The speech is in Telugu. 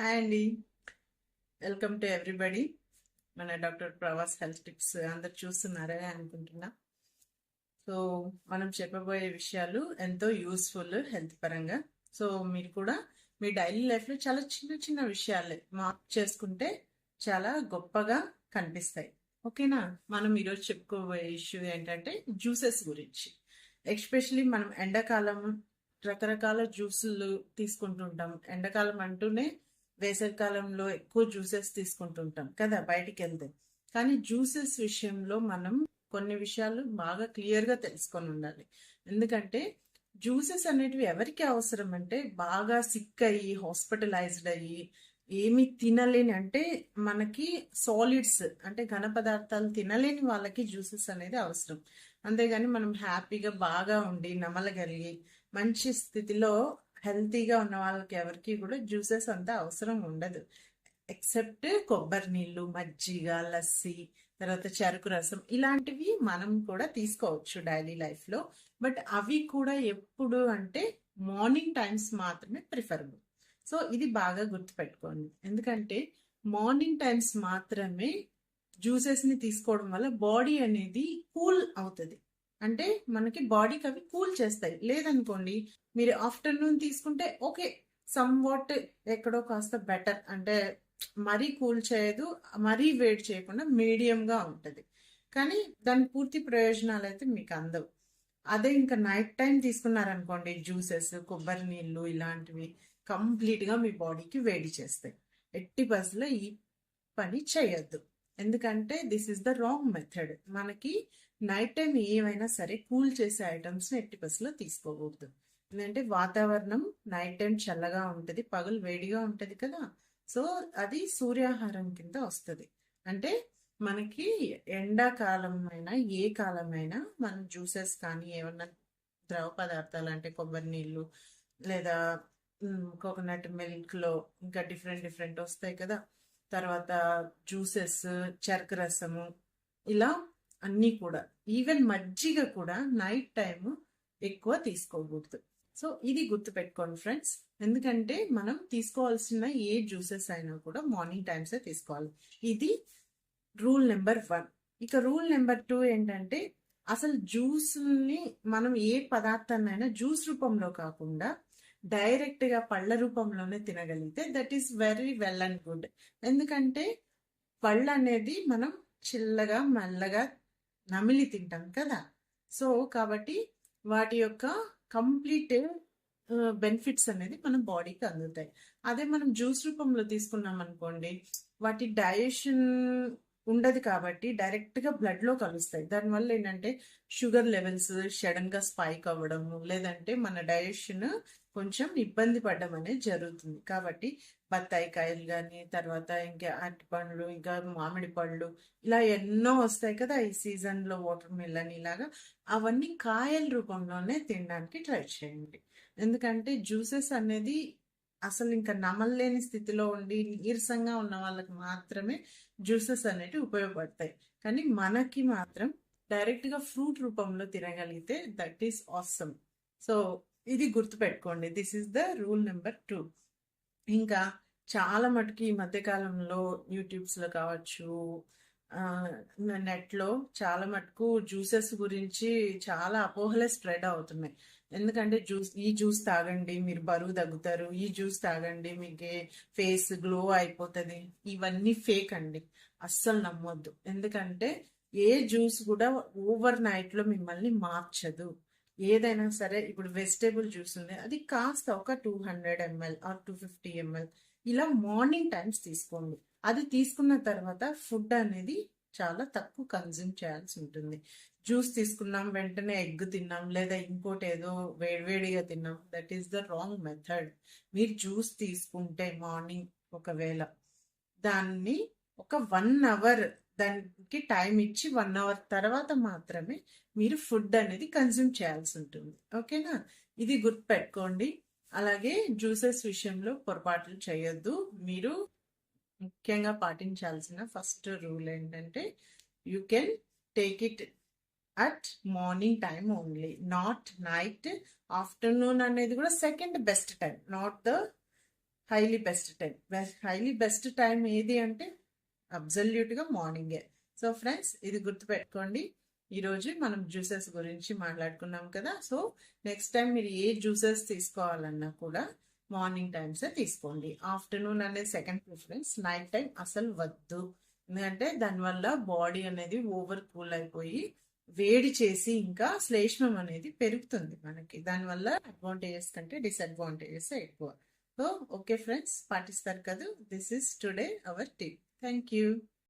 హాయ్ అండి. Welcome to everybody. మన డాక్టర్ ప్రవాస్ హెల్త్ టిప్స్ అందరు చూస్తున్నారే అనుకుంటున్నా. సో మనం చెప్పబోయే విషయాలు ఎంతో యూస్ఫుల్ హెల్త్ పరంగా. సో మీరు కూడా మీ డైలీ లైఫ్లో చాలా చిన్న చిన్న విషయాలే మార్క్ చేసుకుంటే చాలా గొప్పగా కనిపిస్తాయి. ఓకేనా? మనం ఈరోజు చెప్పుకోబోయే ఇష్యూ ఏంటంటే జ్యూసెస్ గురించి. ఎస్పెషలీ మనం ఎండాకాలం రకరకాల జ్యూసులు తీసుకుంటుంటాం. ఎండాకాలం అంటూనే వేసవి కాలంలో ఎక్కువ జ్యూసెస్ తీసుకుంటుంటాం కదా బయటికి వెళ్తే. కానీ జ్యూసెస్ విషయంలో మనం కొన్ని విషయాలు బాగా క్లియర్గా తెలుసుకొని ఉండాలి. ఎందుకంటే జ్యూసెస్ అనేటివి ఎవరికి అవసరం అంటే బాగా సిక్ అయ్యి హాస్పిటలైజ్డ్ అయ్యి ఏమి తినలేని, అంటే మనకి సాలిడ్స్ అంటే ఘన పదార్థాలు తినలేని వాళ్ళకి జ్యూసెస్ అనేది అవసరం. అంతేగాని మనం హ్యాపీగా బాగా ఉండి నమలగలిగి మంచి స్థితిలో హెల్తీగా ఉన్న వాళ్ళకి ఎవరికి కూడా జ్యూసెస్ అంత అవసరం ఉండదు. ఎక్సెప్ట్ కొబ్బరి నీళ్ళు, మజ్జిగ, లస్సీ, తర్వాత చెరుకు రసం ఇలాంటివి మనం కూడా తీసుకోవచ్చు డైలీ లైఫ్లో. బట్ అవి కూడా ఎప్పుడు అంటే మార్నింగ్ టైమ్స్ మాత్రమే ప్రిఫరబుల్. సో ఇది బాగా గుర్తుపెట్టుకోండి. ఎందుకంటే మార్నింగ్ టైమ్స్ మాత్రమే జ్యూసెస్ని తీసుకోవడం వల్ల బాడీ అనేది కూల్ అవుతుంది. అంటే మనకి బాడీకి అవి కూల్ చేస్తాయి. లేదనుకోండి, మీరు ఆఫ్టర్నూన్ తీసుకుంటే ఓకే, సమ్ వాట్ ఎక్కడో కాస్త బెటర్, అంటే మరీ కూల్ చేయదు, మరీ వేడి చేయకుండా మీడియంగా ఉంటుంది. కానీ దాని పూర్తి ప్రయోజనాలు అయితే మీకు అందవు. అదే ఇంకా నైట్ టైం తీసుకున్నారనుకోండి జ్యూసెస్, కొబ్బరి నీళ్ళు ఇలాంటివి కంప్లీట్గా మీ బాడీకి వేడి చేస్తాయి. ఎట్టి బస్సులో ఈ పని చేయొద్దు. ఎందుకంటే this is the wrong method. మనకి నైట్ టైం ఏమైనా సరే కూల్ చేసే ఐటమ్స్ని ఎట్టి బస్సులో తీసుకోకూడదు. ఎందుకంటే వాతావరణం నైట్ టైం చల్లగా ఉంటుంది, పగలు వేడిగా ఉంటుంది కదా. సో అది సూర్యాహారం కింద వస్తుంది. అంటే మనకి ఎండాకాలం అయినా ఏ కాలమైనా మనం జ్యూసెస్ కానీ ఏమన్నా ద్రవ పదార్థాలు అంటే కొబ్బరి నీళ్ళు లేదా కోకోనట్ మిల్క్లో ఇంకా డిఫరెంట్ డిఫరెంట్ వస్తాయి కదా. తర్వాత జ్యూసెస్, చెరకు రసము ఇలా అన్నీ కూడా, ఈవెన్ మజ్జిగ కూడా నైట్ టైం ఎక్కువ తీసుకోకూడదు. సో ఇది గుర్తుపెట్టుకోండి ఫ్రెండ్స్. ఎందుకంటే మనం తీసుకోవాల్సిన ఏ జ్యూసెస్ అయినా కూడా మార్నింగ్ టైమ్సే తీసుకోవాలి. ఇది రూల్ నెంబర్ 1. ఇక రూల్ నెంబర్ 2 ఏంటంటే అసలు జ్యూస్ని మనం ఏ పదార్థాన్నైనా జ్యూస్ రూపంలో కాకుండా డైరెక్ట్గా పళ్ళ రూపంలోనే తినగలిగితే that is very well and good. ఎందుకంటే పళ్ళు అనేది మనం చిల్లగా మెల్లగా నమిలి తింటాం కదా. సో కాబట్టి వాటి యొక్క కంప్లీట్ బెనిఫిట్స్ అనేది మన బాడీకి అందుతాయి. అదే మనం జ్యూస్ రూపంలో తీసుకున్నాం అనుకోండి, వాటి డైజెషన్ ఉండదు కాబట్టి డైరెక్ట్గా బ్లడ్లో కలుస్తాయి. దానివల్ల ఏంటంటే షుగర్ లెవెల్స్ సడన్గా స్పైక్ అవ్వడము, లేదంటే మన డైజెషన్ కొంచెం ఇబ్బంది పడడం అనేది జరుగుతుంది. కాబట్టి బత్తాయి కాయలు కానీ, తర్వాత ఇంకా అరటి పండ్లు, ఇంకా మామిడి పళ్ళు ఇలా ఎన్నో వస్తాయి కదా ఈ సీజన్లో, వాటర్ మిలన్ ఇలాగా, అవన్నీ కాయల రూపంలోనే తినడానికి ట్రై చేయండి. ఎందుకంటే జ్యూసెస్ అనేది అసలు ఇంకా నమలలేని స్థితిలో ఉండి నీరసంగా ఉన్న వాళ్ళకి మాత్రమే జ్యూసెస్ అనేటివి ఉపయోగపడతాయి. కానీ మనకి మాత్రం డైరెక్ట్గా ఫ్రూట్ రూపంలో తినగలిగితే దట్ ఈస్ ఆసమ్. సో ఇది గుర్తుపెట్టుకోండి. This is the rule number 2. ఇంకా చాలా మటుకు ఈ మధ్యకాలంలో యూట్యూబ్స్లో కావచ్చు, నెట్లో చాలా మటుకు జ్యూసెస్ గురించి చాలా అపోహలే స్ప్రెడ్ అవుతున్నాయి. ఎందుకంటే ఈ జ్యూస్ తాగండి మీరు బరువు తగ్గుతారు, ఈ జ్యూస్ తాగండి మీకు ఫేస్ గ్లో అయిపోతుంది. ఇవన్నీ ఫేక్ అండి, అస్సలు నమ్మొద్దు. ఎందుకంటే ఏ జ్యూస్ కూడా ఓవర్ నైట్లో మిమ్మల్ని మార్చదు. ఏదైనా సరే, ఇప్పుడు వెజిటేబుల్ జ్యూస్ ఉంది, అది కాస్త ఒక 200 ml ఆర్ 250 ml ఇలా మార్నింగ్ టైమ్స్ తీసుకోండి. అది తీసుకున్న తర్వాత ఫుడ్ అనేది చాలా తక్కువ కన్జ్యూమ్ చేయాల్సి ఉంటుంది. జ్యూస్ తీసుకున్నాం వెంటనే ఎగ్ తిన్నాం లేదా ఇంకోటి ఏదో వేడివేడిగా తిన్నాం, that is the wrong method. మీరు జ్యూస్ తీసుకుంటే మార్నింగ్ ఒకవేళ దాన్ని ఒక 1 అవర్ దానికి టైం ఇచ్చి 1 అవర్ తర్వాత మాత్రమే మీరు ఫుడ్ అనేది కన్జ్యూమ్ చేయాల్సి ఉంటుంది. ఓకేనా? ఇది గుర్తుపెట్టుకోండి. అలాగే జ్యూసెస్ విషయంలో పొరపాట్లు చేయొద్దు. మీరు ముఖ్యంగా పాటించాల్సిన ఫస్ట్ రూల్ ఏంటంటే you can take it at morning time only, not night. Afternoon అనేది కూడా second best time, not the highly best time ఏది అంటే అబ్జల్యూట్గా మార్నింగే. సో ఫ్రెండ్స్, ఇది గుర్తుపెట్టుకోండి. ఈరోజు మనం జ్యూసెస్ గురించి మాట్లాడుకున్నాం కదా. సో నెక్స్ట్ టైం మీరు ఏ జ్యూసెస్ తీసుకోవాలన్నా కూడా మార్నింగ్ టైమ్సే తీసుకోండి. ఆఫ్టర్నూన్ అనేది సెకండ్ ప్రిఫరెన్స్, నైట్ టైం అసలు వద్దు. ఎందుకంటే దానివల్ల బాడీ అనేది ఓవర్ కూల్ అయిపోయి వేడి చేసి ఇంకా శ్లేష్మం అనేది పెరుగుతుంది మనకి. దానివల్ల అడ్వాంటేజెస్ కంటే డిసడ్వాంటేజెస్ ఎక్కువ. సో ఓకే ఫ్రెండ్స్, పాటిస్తారు కదా. This is today our tip. Thank you.